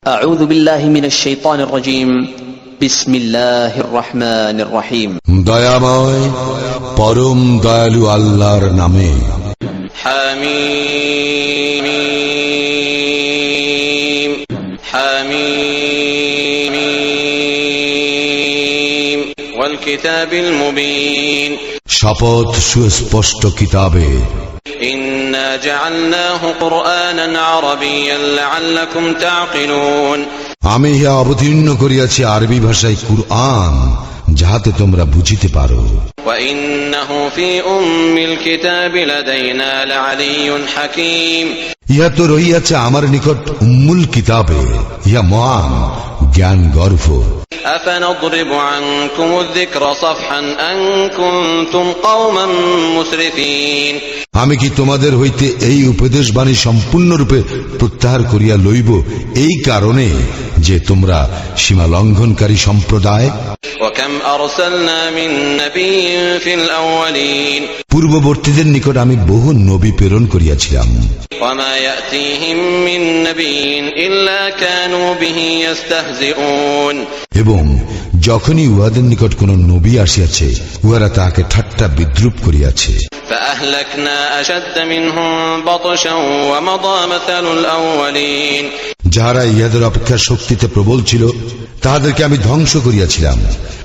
أعوذ بالله من الشيطان الرجيم بسم الله الرحمن الرحيم দয়াময় পরম দয়ালু আল্লাহর নামে। حميم حميم والكتاب المبين শপথ সুস্পষ্ট কিতাবে। إنا جعلناه قرآنا عربيا لعلكم تعقلون আমি ইহা অবতীর্ণ করিয়াছি আরবি ভাষায় কুরআন, যাহাতে তোমরা বুঝিতে পারো। وإنه في أم الكتاب لدينا لعلي حكيم ইহা তো রহিয়াছে আমার নিকট উম্মুল কিতাবে, ইহা মহান জ্ঞান গর্ভ। أفنضرب عنكم الذكر صفحا أن كنتم قوما مسرفين আমি কি তোমাদের হইতে এই উপদেশ বাণী সম্পূর্ণরূপে প্রত্যাহার করিয়া লইব এই কারণে যে তোমরা সীমা লঙ্ঘনকারী সম্প্রদায়। وكم أرسلنا من نبي في الأولين পূর্ববর্তীদের নিকট আমি বহু নবী প্রেরণ করিয়াছিলাম। وما يأتيهم من نبي إلا كانوا به يستهزئون এবং যখনই উহাদের নিকট কোন নবী আসিয়াছে, উহারা তাহাকে ঠাট্টা বিদ্রুপ করিয়াছে। فأهلكنا أشد منهم بطشا ومضى مثل الأولين যাহারা ইহাদের অপেক্ষা শক্তিতে প্রবল ছিল, তাহাদেরকে আমি ধ্বংস করিয়াছিলাম,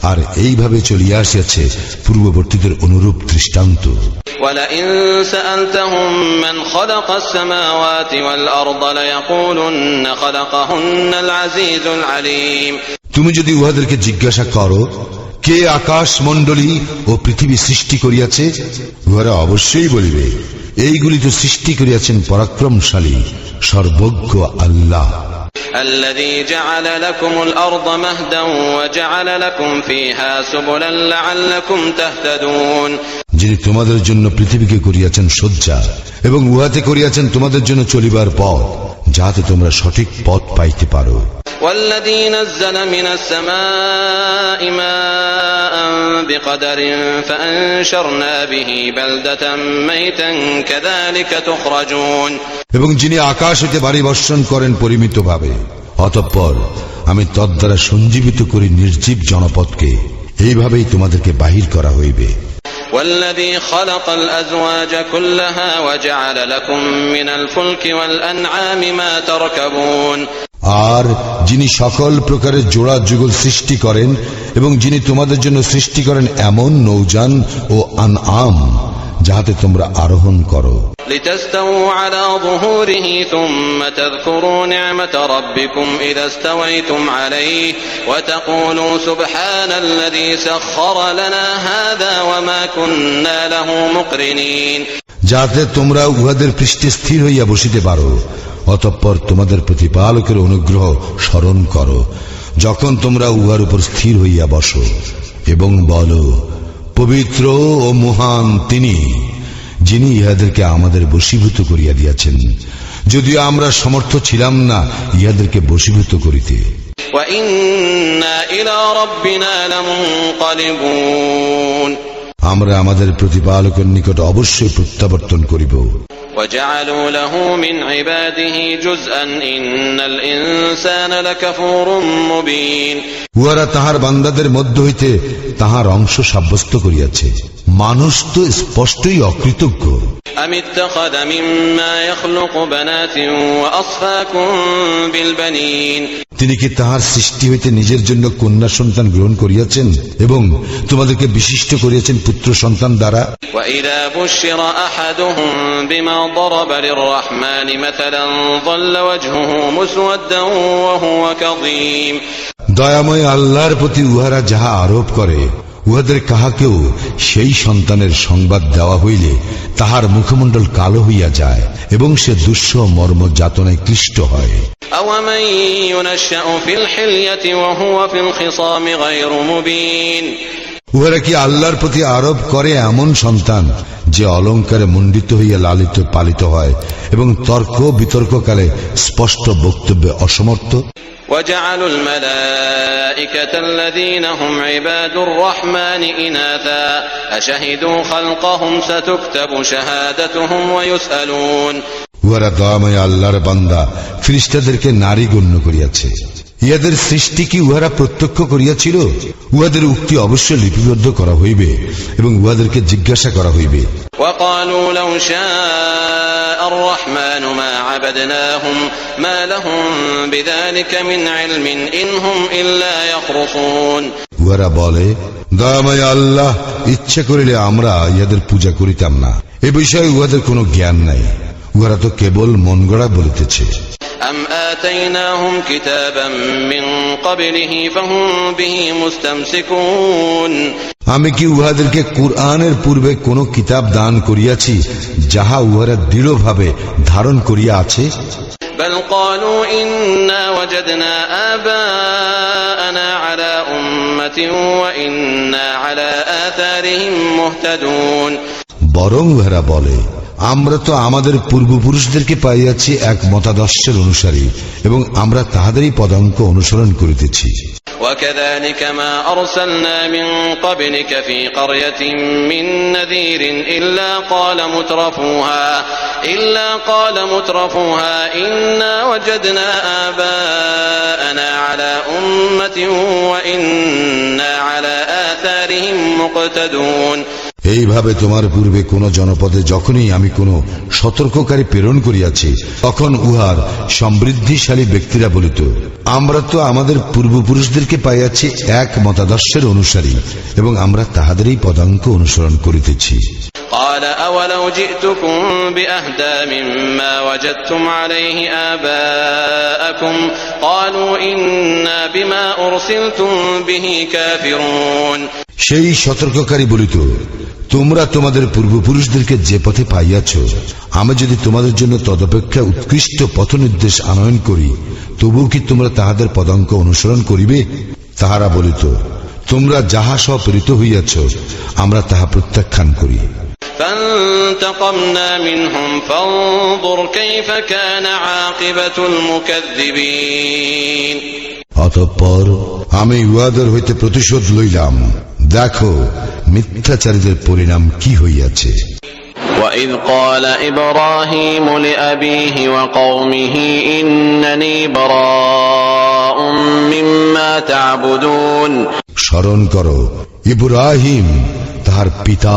আর এইভাবে চলিয়া আসিয়াছে পূর্ববর্তীদের অনুরূপ দৃষ্টান্ত। ولئن سألتهم من خلق السماوات والأرض ليقولن خلقهن العزيز العليم তুমি যদি উহাদেরকে জিজ্ঞাসা করো, কে আকাশ মণ্ডলী ও পৃথিবী সৃষ্টি করিয়াছে, উহারা অবশ্যই বলিবে, এইগুলি তো সৃষ্টি করিয়াছেন পরাক্রমশালী সর্বজ্ঞ আল্লাহ। الذي جعل لكم الأرض مهدا وجعل لكم فيها سبلا لعلكم تهتدون যিনি তোমাদের জন্য পৃথিবীকে করিয়াছেন শয্যা এবং উহাতে করিয়াছেন তোমাদের জন্য চলিবার পথ, যাহাতে তোমরা সঠিক পথ পাইতে পারো। والذي نزل من السماء ماء بقدر فأنشرنا به بلدة ميتا كذلك تخرجون এবং যিনি আকাশ হইতে বাড়ি বর্ষণ করেন পরিমিতভাবে, অতঃপর আমি তদ্বারা সঞ্জীবিত করি নির্জীব জনপদকে, এইভাবেই তোমাদেরকে বাহির করা হইবে। والذي خلق الأزواج كلها وجعل لكم من الفلك والأنعام ما تركبون আর যিনি সকল প্রকারের জোড়া যুগল সৃষ্টি করেন এবং যিনি তোমাদের জন্য সৃষ্টি করেন এমন নৌযান ও আনআম, যাহাতে তোমরা আরোহণ করো। لتستووا على ظهوره ثم تذكروا نعمة ربكم إذا استويتم عليه وتقولوا سبحان الذي سخر لنا هذا وما كنا له مقرنين যাতে তোমরা উহাদের পৃষ্ঠে স্থির হইয়া বসিতে পারো। অতঃপর তোমাদের প্রতিপালকের অনুগ্রহ স্মরণ করো যখন তোমরা উহার উপর স্থির হইয়া বসো, এবং বলো, পবিত্র ও মহান তিনি, যিনি ইহাদেরকে আমাদের বশীভূত করিয়া দিয়াছেন, যদিও আমরা সমর্থ ছিলাম না ইহাদেরকে বশীভূত করিতে। وإنا إلى ربنا لمنقلبون আমরা আমাদের প্রতিপালকের নিকট অবশ্যই প্রত্যাবর্তন করিব। وجعلوا له من عباده جزءا إن الإنسان لكفور مبين উহারা তাহার বান্দাদের মধ্য হইতে তাহার অংশ সাব্যস্ত করিয়াছে, মানুষ তো স্পষ্টই অকৃতজ্ঞ। أم اتخذ مما يخلق بنات وأصفاكم بالبنين তিনি কি তাহার সৃষ্টি হইতে নিজের জন্য কন্যা সন্তান গ্রহণ করিয়াছেন এবং তোমাদেরকে বিশিষ্ট করিয়াছেন পুত্র সন্তান দ্বারা। وإذا بشر أحدهم بما ضرب للرحمن مثلا ظل وجهه مسودا وهو كظيم দয়াময় আল্লাহর প্রতি উহারা যাহা আরোপ করে, উহাদের কাহাকেও সেই সন্তানের সংবাদ দেওয়া হইলে তাহার মুখমণ্ডল কালো হইয়া যায় এবং সে দুঃসহ মর্ম যাতনায় ক্লিষ্ট হয়। أومن ينشأ في الحلية وهو في الخصام غير مبين উহারা কি আল্লাহর প্রতি আরোপ করে এমন সন্তান যে অলঙ্কারে মণ্ডিত হইয়া লালিত পালিত হয় এবং তর্ক বিতর্ককালে স্পষ্ট বক্তব্যে অসমর্থ। وجعلوا الملائكة الذين هم عباد الرحمن إناثا أشهدوا خلقهم ستكتب شهادتهم ويسألون উহারা দয়াময় আল্লাহর বান্দা ফেরেশতাদেরকে নারী গণ্য করিয়াছে। ইহাদের সৃষ্টি কি উহারা প্রত্যক্ষ করিয়াছিল? উহাদের উক্তি অবশ্য লিপিবদ্ধ করা হইবে এবং উহাদেরকে জিজ্ঞাসা করা হইবে। وقالوا لو شاء الرحمن ما عبدناهم ما لهم بذلك من علم إن هم إلا يخرصون। উহারা বলে, দয়াময় আল্লাহ ইচ্ছা করিলে আমরা ইহাদের পূজা করিতাম না, এ বিষয়ে উহাদের কোনো জ্ঞান নাই, উহারা তো কেবল মন গড়া বলিতেছে। أم آتيناهم كتابا من قبله فهم به مستمسكون। আমি কি উহাদেরকে কুরআনের পূর্বে কোন কিতাব দান করিয়াছি যাহা উহারা দৃঢ়ভাবে ধারণ করিয়া আছে? بل قالوا إنا وجدنا آباءنا على أمة وإنا على آثارهم مهتدون। বরং উহারা বলে, আমরা তো আমাদের পূর্বপুরুষদেরকে পাইয়াছি এক মতাদর্শের অনুসারী এবং আমরা তাহাদেরই পদাঙ্ক অনুসরণ করিতেছি। وكذلك ما أرسلنا من قبلك في قرية من نذير إلا قال مترفوها إنا وجدنا آباءنا على أمة وإنا على آثارهم مقتدون। এইভাবে তোমার পূর্বে কোন জনপদে যখনই আমি কোন সতর্ককারী প্রেরণ করিয়াছি তখন উহার সমৃদ্ধিশালী ব্যক্তিরা বলিত, আমরা তো আমাদের পূর্বপুরুষদেরকে পাইয়াছি এক মতাদর্শের অনুসারী এবং আমরা তাহাদেরই পদাঙ্ক অনুসরণ করিতেছি। قال أولو جئتكم بأهدى مما وجدتم عليه آباءكم قالوا إنا بما أرسلتم به كافرون। সেই সতর্ককারী বলিত, তোমরা তোমাদের পূর্বপুরুষদেরকে যে পথে পাইয়াছ, আমি যদি তোমাদের জন্য তদপেক্ষা উৎকৃষ্ট পথ নির্দেশ আনয়ন করি, তবু কি তোমরা তাহাদের পদাঙ্ক অনুসরণ করিবে? তাহারা বলিত, তোমরা যাহা সব প্রেরিত হইয়াছ আমরা তাহা প্রত্যাখ্যান করি। فانتقمنا منهم فانظر كيف كان عاقبة المكذبين। অতঃপর আমি উহাদের হইতে প্রতিশোধ লইলাম, দেখো মিথ্যাচারীদের পরিণাম কি হইয়াছে। وإذ قال إبراهيم لأبيه وقومه إنني براء مما تعبدون। স্মরণ করো, ইব্রাহিম তাহার পিতা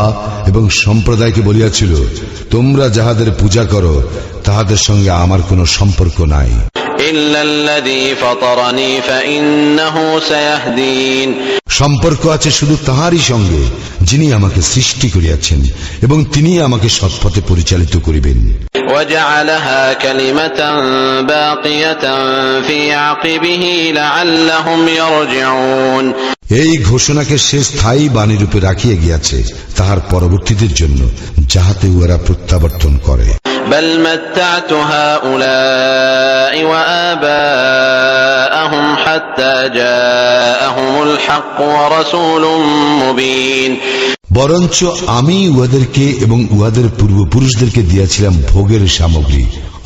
এবং সম্প্রদায়কে বলিয়াছিল, তোমরা যাহাদের পূজা করো তাহাদের সঙ্গে আমার কোনো সম্পর্ক নাই। إلا الذي فطرني فإنه سيهدين। সম্পর্ক আছে শুধু তাহারই সঙ্গে যিনি আমাকে সৃষ্টি করিয়াছেন এবং তিনি আমাকে সৎপথে পরিচালিত করিবেন। وجعلها كلمة باقية في عقبه لعلهم يرجعون। এই ঘোষণাকে সে স্থায়ী বাণী রূপে রাখিয়া গিয়াছে তাহার পরবর্তীদের জন্য, যাহাতে উহারা প্রত্যাবর্তন করে। بل متعت هؤلاء وآباءهم حتى جاءهم الحق ورسول مبين। বরঞ্চ আমি উহাদেরকে এবং উহাদের পূর্বপুরুষদেরকে দিয়াছিলাম ভোগের সামগ্রী,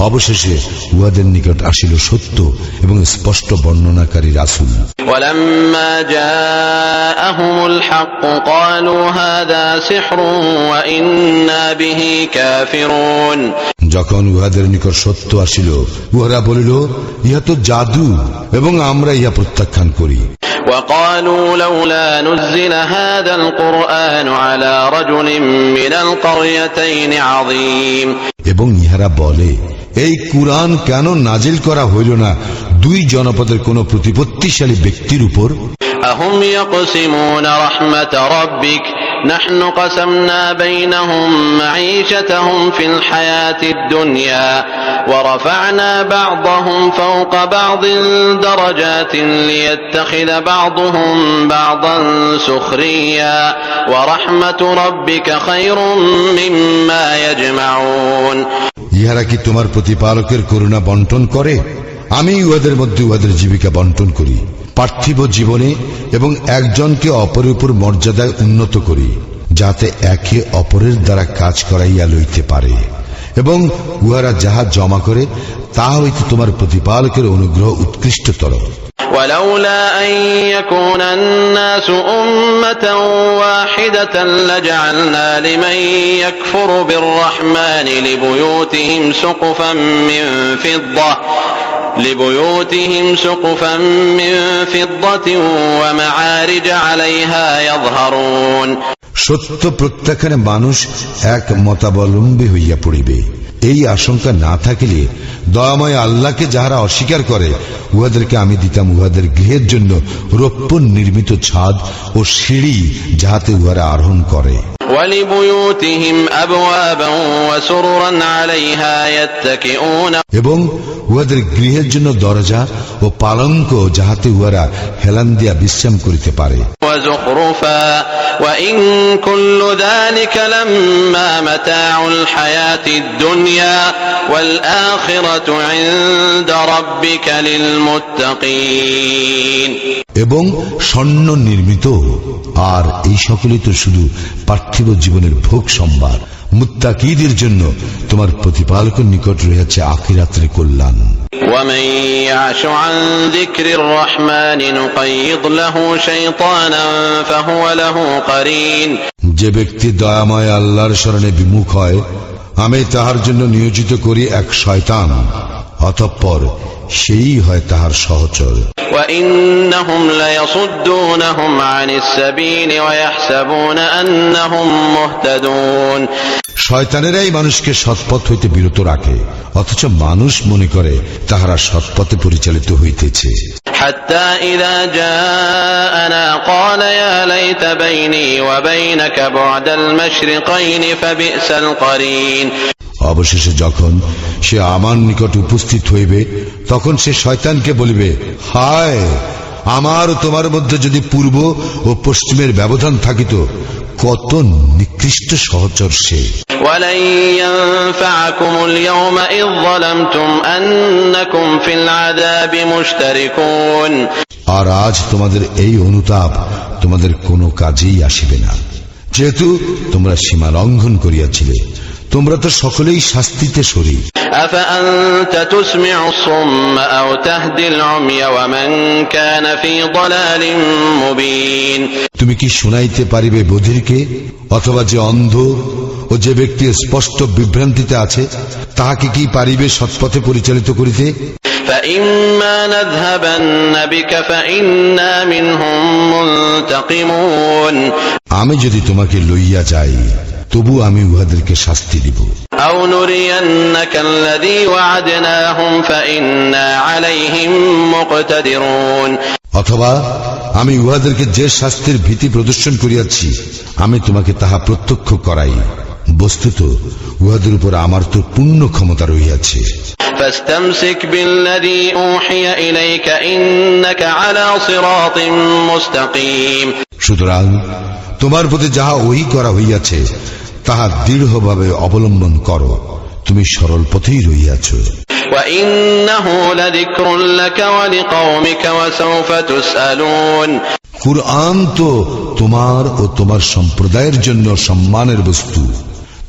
অবশেষে উহাদের নিকট আসিল সত্য এবং স্পষ্ট বর্ণনাকারী রাসূল। ولما جاءهم الحق قالوا هذا سحر وإنا به كافرون। যখন উহাদের নিকট সত্য আসিল উহারা বলিল, ইহা তো জাদু এবং আমরা ইহা প্রত্যাখ্যান করি। وقالوا لولا نزل هذا القرآن على رجل من القريتين عظيم। এবং ইহারা বলে, এই কুরআন কেন নাজিল করা হইল না দুই জনপদের কোন প্রতিপত্তিশালী ব্যক্তির উপর? أهم يقسمون رحمة ربك نحن قسمنا بينهم معيشتهم في الحياة الدنيا ورفعنا بعضهم فوق بعض درجات ليتخذ بعضهم بعضا سخريا ورحمة ربك خير مما يجمعون। ইহারা কি তোমার প্রতিপালকের করুণা বন্টন করে? আমি উহাদের মধ্যে উহাদের জীবিকা বন্টন করি পার্থিব জীবনে এবং একজনকে অপরের উপর মর্যাদায় উন্নত করি, যাতে একে অপরের দ্বারা কাজ করাইয়া লইতে পারে, এবং উহারা যাহা জমা করে তাহা হইতে তোমার প্রতিপালকের অনুগ্রহ উৎকৃষ্টতর। ولولا أن يكون الناس أمة واحدة لجعلنا لمن يكفر بالرحمن لبيوتهم سقفا من فضة ومعارج عليها يظهرون। সত্য প্রত্যাখ্যানে মানুষ এক মতাবলম্বী হইয়া পড়িবে, এই আশঙ্কা না থাকিলে দয়াময় আল্লাহকে যাহারা অস্বীকার করে উহাদেরকে আমি দিতাম উহাদের গৃহের জন্য রৌপ্য নির্মিত ছাদ ও সিঁড়ি, যাহাতে উহারা আরোহণ করে। এবং উহাদের গৃহের জন্য দরজা ও পালঙ্ক, যাহাতে উহারা হেলান দিয়া বিশ্রাম করিতে পারে। وإن كل ذلك لما متاع الحياة الدنيا والآخرة عند ربك للمتقين। এবং স্বর্ণ নির্মিত, আর এই সকলই তো শুধু পার্থিব জীবনের ভোগ সম্ভার। মুত্তাকীদের জন্য তোমার প্রতিপালকের নিকট রয়েছে আখিরাতের কল্যাণ। ومن يعش عن ذكر الرحمن نقيض له شيطانا فهو له قرين। যে ব্যক্তি দয়াময় আল্লাহর শরণে বিমুখ হয়, আমি তাহার জন্য নিয়োজিত করি এক শয়তান, অতঃপর সেই হয় তাহার সহচর। وإنهم ليصدونهم عن السبيل ويحسبون أنهم مهتدون। শয়তানেরাই মানুষকে সৎপথ হইতে বিরত রাখে, অথচ মানুষ মনে করে তাহারা সৎপথে পরিচালিত হইতেছে। حتى إذا جاءنا قال يا ليت بيني وبينك بعد المشرقين فبئس القرين। অবশেষে যখন সে আমার নিকট উপস্থিত হইবে, তখন সে শয়তানকে বলিবে, হায়, আমার ও তোমার মধ্যে যদি পূর্ব ও পশ্চিমের ব্যবধান থাকিত, কত নিকৃষ্ট সহচর সে। ولن ينفعكم اليوم إذ ظلمتم أنكم في العذاب مشتركون। আর আজ তোমাদের এই অনুতাপ তোমাদের কোনো কাজেই আসিবে না, যেহেতু তোমরা সীমা লঙ্ঘন করিয়াছিলে। তোমরা তো সকলেই শাস্তিতে শরীক। أفأنت تسمع الصم أو تهدي العمي ومن كان في ضلال مبين। তুমি কি শুনাইতে পারিবে বধিরকে, অথবা যে অন্ধ ও যে ব্যক্তি স্পষ্ট বিভ্রান্তিতে আছে, তাহাকে কি পারিবে সৎপথে পরিচালিত করিতে? فإما نذهبن بك فإنا منهم منتقمون। আমি যদি তোমাকে লইয়া যাই, তবু আমি উহাদেরকে শাস্তি দিব। أو نرينك الذي وعدناهم فإنا عليهم مقتدرون। অথবা আমি উহাদেরকে যে শাস্তির ভীতি প্রদর্শন করিয়াছি, আমি তোমাকে তাহা প্রত্যক্ষ করাই। বস্তুত উহাদের উপর আমার তো পূর্ণ ক্ষমতা রহিয়াছে। فاستمسك بالذي أوحي إليك إنك على صراط مستقيم। সুতরাং তোমার প্রতি যাহা ওহী করা হইয়াছে তাহা দৃঢ়ভাবে অবলম্বন করো, তুমি সরল পথেই রহিয়াছ। وإنه لذكر لك ولقومك وسوف تسألون। কুরআন তো তোমার ও তোমার সম্প্রদায়ের জন্য সম্মানের বস্তু,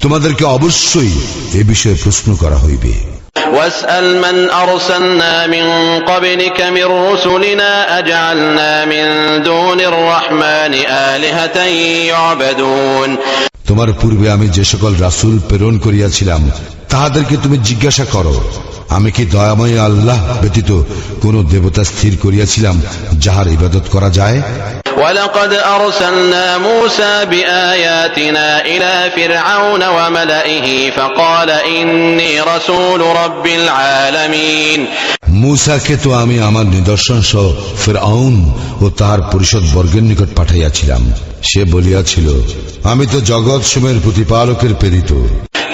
তোমাদেরকে অবশ্যই এ বিষয়ে প্রশ্ন করা হইবে। واسأل من أرسلنا من قبلك من رسلنا أجعلنا من دون الرحمن آلهة يعبدون। তোমার পূর্বে আমি যে সকল রাসূল প্রেরণ করিয়াছিলাম, তাহাদেরকে তুমি জিজ্ঞাসা করো, আমি কি দয়াময় আল্লাহ ব্যতীত কোন দেবতা স্থির করিয়াছিলাম যাহার ইবাদত করা যায়? ولقد أرسلنا موسى بآياتنا إلى فرعون وملئه فقال إني رسول رب العالمين। মূসাকে তো আমি আমার নিদর্শন সহ ফিরআউন ও তাহার পরিষদ বর্গের নিকট পাঠাইয়াছিলাম। সে বলিয়াছিল, আমি তো জগৎ সমূহের প্রতিপালকের প্রেরিত।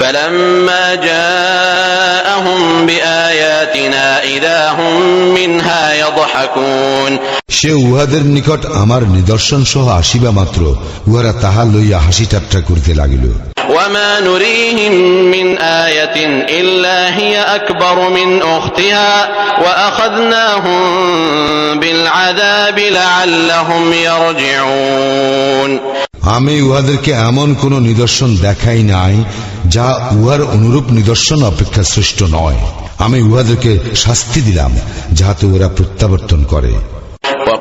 فلما جاءهم بآياتنا إذا هم منها يضحكون। সে উহাদের নিকট আমার নিদর্শন সহ আসিবা মাত্র উহারা তাহা লইয়া হাসি ঠাট্টা করিতে লাগিল। وما نريهم من آية إلا هي أكبر من أختها وأخذناهم بالعذاب لعلهم يرجعون। আমি উহাদেরকে এমন কোন নিদর্শন দেখাই নাই যা উহার অনুরূপ নিদর্শন অপেক্ষা শ্রেষ্ঠ নয়। আমি উহাদেরকে শাস্তি দিলাম যাহাতে ওরা প্রত্যাবর্তন করে,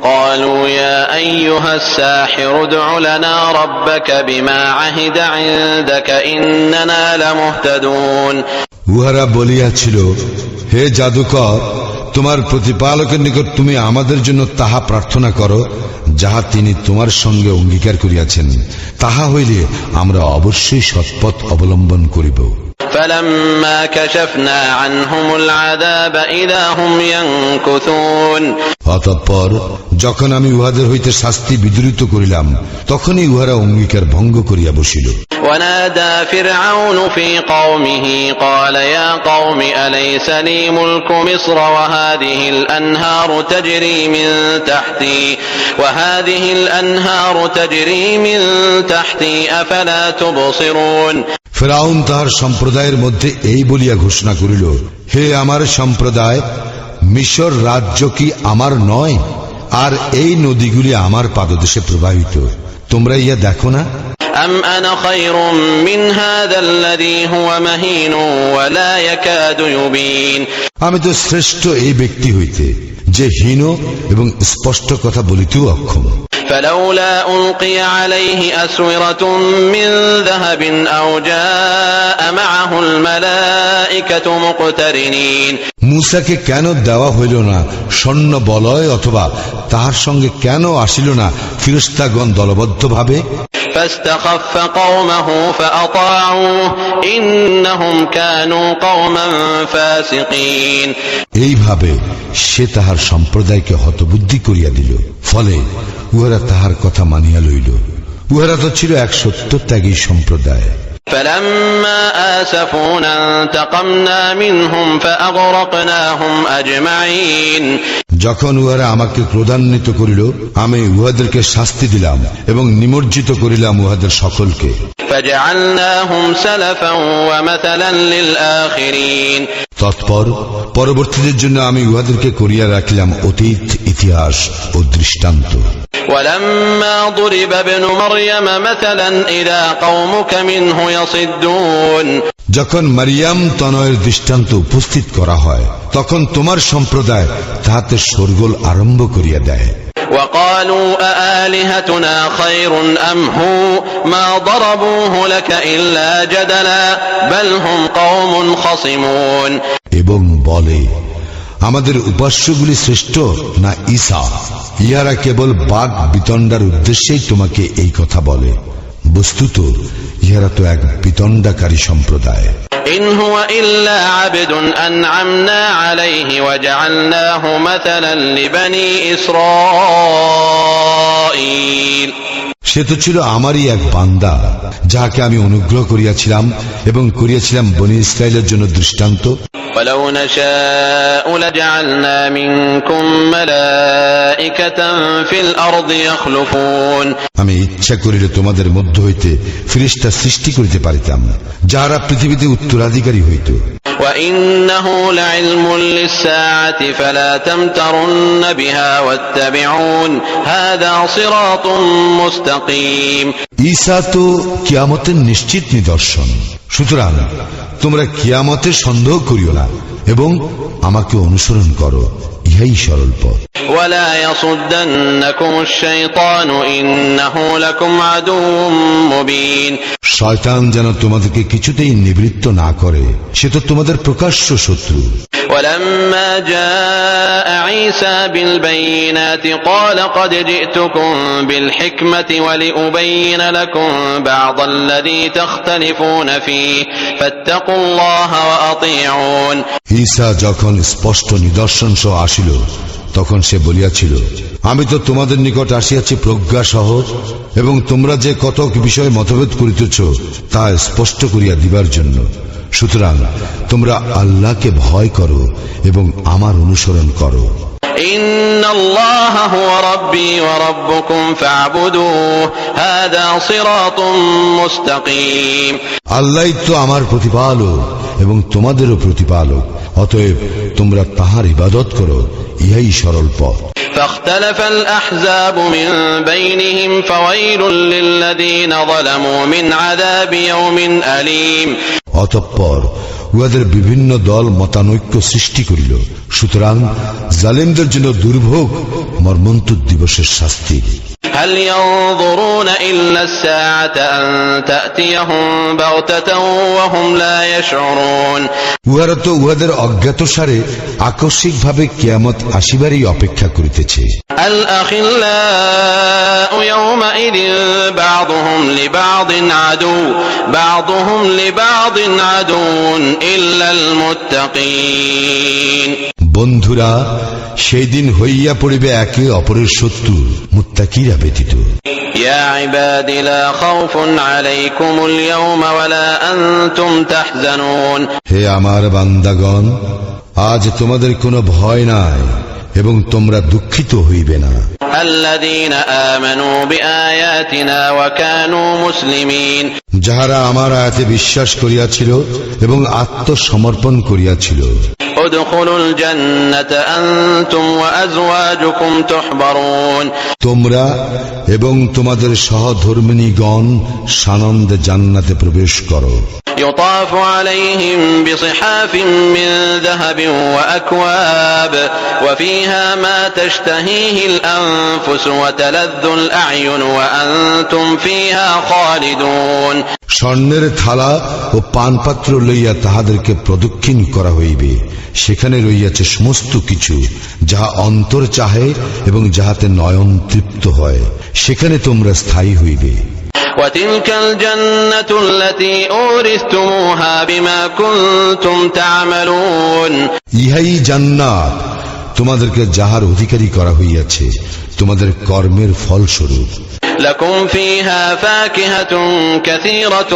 وقالوا يا أيها الساحر ادع لنا ربك بما عهد عندك إننا لمهتدون উহারা বলিয়াছিল, হে জাদুকর, তোমার প্রতিপালকের নিকট তুমি আমাদের জন্য তাহা প্রার্থনা করো যাহা তিনি তোমার সঙ্গে অঙ্গীকার করিয়াছেন, তাহা হইলে আমরা অবশ্যই সৎপথ অবলম্বন করিব। فلما كشفنا عنهم العذاب إذا هم ينكثون অতঃপর যখন আমি উহাদের হইতে শাস্তি বিদূরিত করিলাম, তখনই উহারা অঙ্গীকার ভঙ্গ করিয়া বসিল। ونادى فرعون في قومه قال يا قوم أليس لي ملك مصر وهذه الأنهار تجري من تحتي أفلا تبصرون ফিরআউন তাহার সম্প্রদায়ের মধ্যে এই বলিয়া ঘোষণা করিল, হে আমার সম্প্রদায়, মিশর রাজ্য কি আমার নয়? আর এই নদীগুলি আমার পাদদেশে প্রবাহিত, তোমরা ইয়া দেখো না? أم أنا خير من هذا الذي هو مهين ولا يكاد يبين আমি তো শ্রেষ্ঠ এই ব্যক্তি হইতে যে হীন এবং স্পষ্ট কথা বলিতেও অক্ষম। فلولا ألقي عليه أسورة من ذهب أو جاء معه الملائكة مقترنين মূসাকে কেন দেওয়া হইল না স্বর্ণ বলয়, অথবা তাহার সঙ্গে কেন আসিল না ফেরেশতাগণ দলবদ্ধ ভাবে? فاستخف قومه فأطاعوه إنهم كانوا قوما فاسقين এইভাবে সে তাহার সম্প্রদায়কে হতবুদ্ধি করিয়া দিল, ফলে উহারা তাহার কথা মানিয়া লইল। উহারা তো ছিল এক সত্যত্যাগী সম্প্রদায়। فلما آسفونا انتقمنا منهم فأغرقناهم أجمعين যখন উহারা আমাকে ক্রোধান্বিত করিল, আমি উহাদেরকে শাস্তি দিলাম এবং নিমজ্জিত করিলাম উহাদের সকলকে। فجعلناهم سلفا ومثلا للآخرين তৎপর পরবর্তীদের জন্য আমি উহাদেরকে করিয়া রাখিলাম অতীত ইতিহাস ও দৃষ্টান্ত। ولما ضرب ابن مريم مثلا إذا قومك منه يصدون যখন মারিয়াম তনয়ের দৃষ্টান্ত উপস্থিত করা হয়, তখন তোমার সম্প্রদায় তাহাতে শোরগোল আরম্ভ করিয়া দেয়। وقالوا أآلهتنا خير أم هو ما ضربوه لك إلا جدلا بل هم قوم خصمون এবং বলে, আমাদের উপাস্যগুলি শ্রেষ্ঠ না ঈসা? ইহারা কেবল বাগ বিতণ্ডার উদ্দেশ্যেই তোমাকে এই কথা বলে। বস্তুত ইহারা তো এক বিতণ্ডাকারী সম্প্রদায়। إن هو إلا عبد أنعمنا عليه وجعلناه مثلا لبني إسرائيل সে তো ছিল আমারই এক বান্দা, যাহাকে আমি অনুগ্রহ করিয়াছিলাম এবং করিয়াছিলাম বনি ইসরায়েলের জন্য দৃষ্টান্ত। ولو نشاء لجعلنا منكم ملائكة في الأرض يخلفون আমি ইচ্ছা করিলে তোমাদের মধ্য হইতে ফেরেশতা সৃষ্টি করিতে পারিতাম, যাহারা পৃথিবীতে উত্তরাধিকারী হইত। وإنه لعلم للساعة فلا تمترن بها واتبعون هذا صراط مستقيم ঈসা তো কিয়ামতের নিশ্চিত নিদর্শন, সুতরাং তোমরা কিয়ামতের সন্দেহ করিও না এবং আমাকে অনুসরণ করো, ইহাই সরল পথ। ولا يصدنكم الشيطان إنه لكم عدو مبين শয়তান যেন তোমাদেরকে কিছুতেই নিবৃত্ত না করে, সে তো তোমাদের প্রকাশ্য শত্রু। ولما جاء عيسى بالبينات قال قد جئتكم بالحكمة ولأبين لكم بعض الذي تختلفون فيه فاتقوا الله وأطيعون ঈসা যখন স্পষ্ট নিদর্শন সহ আসিল, তখন সে বলিয়াছিল, আমি তো তোমাদের নিকট আসিয়াছি প্রজ্ঞা সহ, এবং তোমরা যে কতক বিষয়ে মতভেদ করিতেছ তা স্পষ্ট করিয়া দিবার জন্য। সুতরাং তোমরা আল্লাহকে ভয় করো এবং আমার অনুসরণ করো। إن الله هو ربي وربكم فاعبدوه هذا صراط مستقيم আল্লাহই তো আমার প্রতিপালক এবং তোমাদেরও প্রতিপালক, অতএব তোমরা তাহার ইবাদত করো, ইহাই সরল পথ। فاختلف الأحزاب من بينهم فويل للذين ظلموا من عذاب يوم أليم অতঃপর উহাদের বিভিন্ন দল মতানৈক্য সৃষ্টি করিল। সুতরাং জালিমদের জন্য দুর্ভোগ মর্মন্তুদ দিবসের শাস্তি। هل ينظرون إلا الساعة أن تأتيهم بغتة وهم لا يشعرون উহারা তো উহাদের অজ্ঞাতসারে আকস্মিকভাবে কিয়ামত আসিবারই অপেক্ষা করিতেছে। الأخلاء يومئذ بعضهم لبعض عدو إلا المتقين বন্ধুরা সেই দিন হইয়া পড়িবে একে অপরের শত্রু, মুত্তাকিরা ব্যতীত। يا عباد لا خوف عليكم اليوم ولا أنتم تحزنون হে আমার বান্দাগণ, আজ তোমাদের কোনো ভয় নাই এবং তোমরা দুঃখিত হইবে না। الذين آمنوا بآياتنا وكانوا مسلمين যাহারা আমার আয়াতে বিশ্বাস করিয়াছিল এবং আত্মসমর্পণ করিয়াছিল। ادخلوا الجنة أنتم وأزواجكم تحبرون তোমরা এবং তোমাদের সহধর্মিণীগণ সানন্দে জান্নাতে প্রবেশ করো। يطاف عليهم بصحاف من ذهب وأكواب وفيها ما تشتهيه الأنفس وتلذ الأعين وأنتم فيها خالدون স্বর্ণের থালা ও পানপাত্র লইয়া তাহাদেরকে প্রদক্ষিণ করা হইবে। সেখানে রইয়াছে সমস্ত কিছু যাহা অন্তর চাহে এবং যাহাতে নয়ন তৃপ্ত হয়। সেখানে তোমরা স্থায়ী হইবে। وتلك الجنة التي أورثتموها بما كنتم تعملون ইহাই জান্নাত, তোমাদেরকে যাহার অধিকারী করা হইয়াছে তোমাদের কর্মের ফলস্বরূপ। لكم فيها فاكهة كثيرة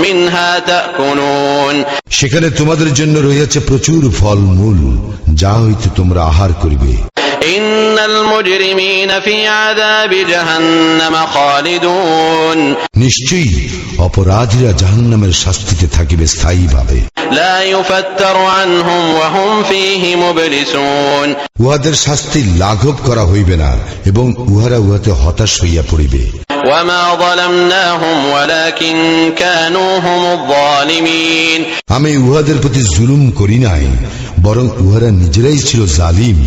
منها تأكلون সেখানে তোমাদের জন্য রইয়াছে প্রচুর ফলমূল, যা হইতে তোমরা আহার করিবে। إن المجرمين في عذاب جهنم خالدون নিশ্চয়ই অপরাধীরা জাহান্নামের শাস্তিতে থাকিবে স্থায়ীভাবে। لا يفتر عنهم وهم فيه مبلسون উহাদের শাস্তি লাঘব করা হইবে না এবং উহারা উহাতে হতাশ হইয়া পড়িবে। وما ظلمناهم ولكن كانوا هم الظالمين আমি উহাদের প্রতি জুলুম করি নাই, বরং উহারা নিজেরাই ছিল জালিম।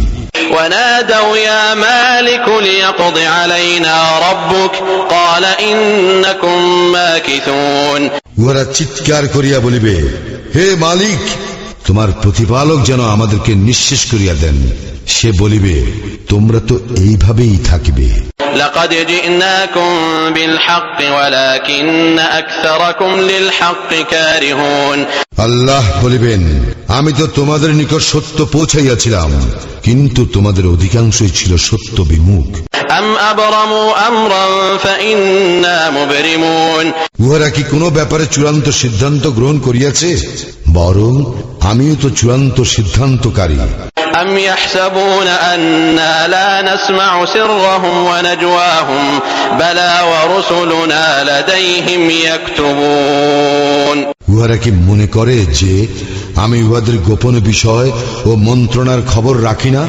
ونادوا يا مالك ليقض علينا ربك قال إنكم ماكثون উহারা চিৎকার করিয়া বলিবে, হে মালিক, তোমার প্রতিপালক যেন আমাদেরকে নিঃশেষ করিয়া দেন। সে বলিবে, তোমরা তো এইভাবেই থাকিবে। لقد جئناكم بالحق ولكن أكثركم للحق كارهون আল্লাহ বলিবেন, আমি তো তোমাদের নিকট সত্য পৌঁছাইয়াছিলাম, কিন্তু তোমাদের অধিকাংশই ছিল সত্য বিমুখ। أم أبرموا أمرا فإنا مبرمون উহারা কি কোনো ব্যাপারে চূড়ান্ত সিদ্ধান্ত গ্রহণ করিয়াছে? বরং আমিও তো চূড়ান্ত সিদ্ধান্তকারী। أم يحسبون أنا لا نسمع سرهم ونجواهم بلى ورسلنا لديهم يكتبون উহারা কি মনে করে যে আমি উহাদের গোপন বিষয় ও মন্ত্রণার খবর রাখি না?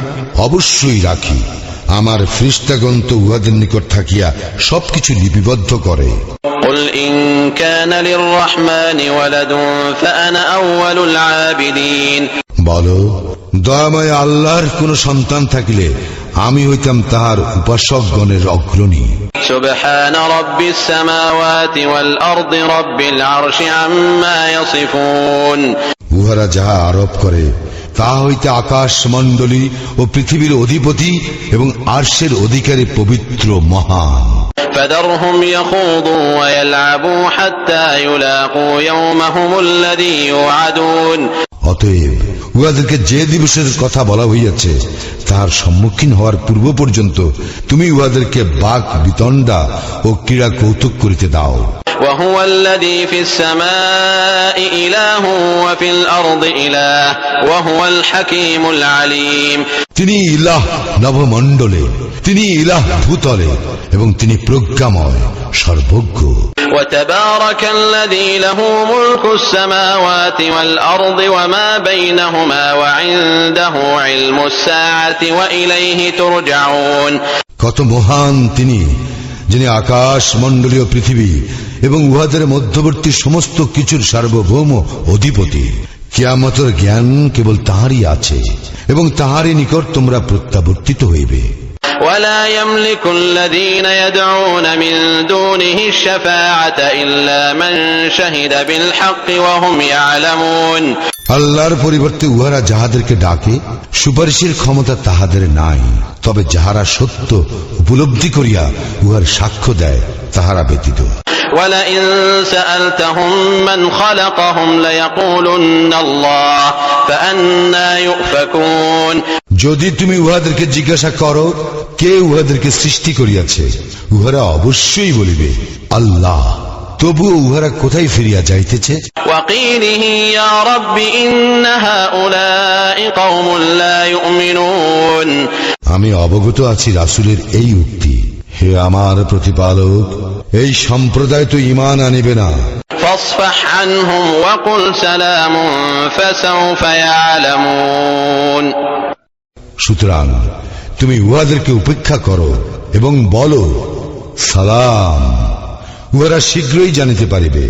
অবশ্যই রাখি। আমার ফেরেশতাগণ তো উহাদের নিকট থাকিয়া সবকিছু লিপিবদ্ধ করে। قل إن كان للرحمن ولد فأنا أول العابدين বলো, দয়াময় আল্লাহর কোন সন্তান থাকিলে আমি হইতাম তাহার উপাসকগণের অগ্রণী। سبحان رب السماوات والأرض رب العرش عما يصفون উহারা যাহা আরোপ করে তাহা হইতে আকাশ মণ্ডলী ও পৃথিবীর অধিপতি এবং আরশের অধিকারী পবিত্র মহান। فذرهم يخوضوا ويلعبوا حتى يلاقوا يومهم الذي يوعدون অতএব উহাদেরকে যে দিবসের কথা বলা হইয়াছে তাহার সম্মুখীন হওয়ার পূর্ব পর্যন্ত তুমি উহাদেরকে বাক বিতণ্ডা ও ক্রীড়া কৌতুক করিতে দাও। وهو الذي في السماء إله وفي الأرض إله وهو الحكيم العليم তিনি ইলাহ নভমণ্ডলে, তিনি ইলাহ ভূতলে এবং তিনি প্রজ্ঞাময় সর্বজ্ঞ। وتبارك الذي له ملك السماوات والأرض وما بينهما وعنده علم الساعة وإليه ترجعون কত মহান তিনি, যিনি আকাশ মণ্ডলীয় পৃথিবী এবং উহাদের মধ্যবর্তী সমস্ত কিছুর সার্বভৌম অধিপতি। কিয়ামতের জ্ঞান কেবল তাহারই আছে এবং তাহারই নিকট তোমরা প্রত্যাবর্তিত হইবে। ولا يملك الذين يدعون من دونه الشفاعة إلا من شهد بالحق وهم يعلمون। আল্লাহর পরিবর্তে উহারা যাহাদেরকে ডাকে সুপারিশের ক্ষমতা তাহাদের নাই, তবে যাহারা সত্য উপলব্ধি করিয়া উহার সাক্ষ্য দেয় তাহারা ব্যতীত। ولئن سألتهم من خلقهم ليقولن الله فأنى يؤفكون। যদি তুমি উহাদেরকে জিজ্ঞাসা করো কে উহাদেরকে সৃষ্টি করিয়াছে, উহারা অবশ্যই বলিবে আল্লাহ, তবুও উহারা কোথায় ফিরিয়া যাইতেছে। وقيله يا رب إن هؤلاء قوم لا يؤمنون। আমি অবগত আছি রাসূলের এই উক্তি, হে আমার প্রতিপালক, এই সম্প্রদায় তো ঈমান আনিবে না। فاصفح عنهم وقل سلام فسوف يعلمون। সুতরাং তুমি উহাদেরকে উপেক্ষা করো এবং বলো সালাম, উহারা শীঘ্রই জানিতে পারিবে।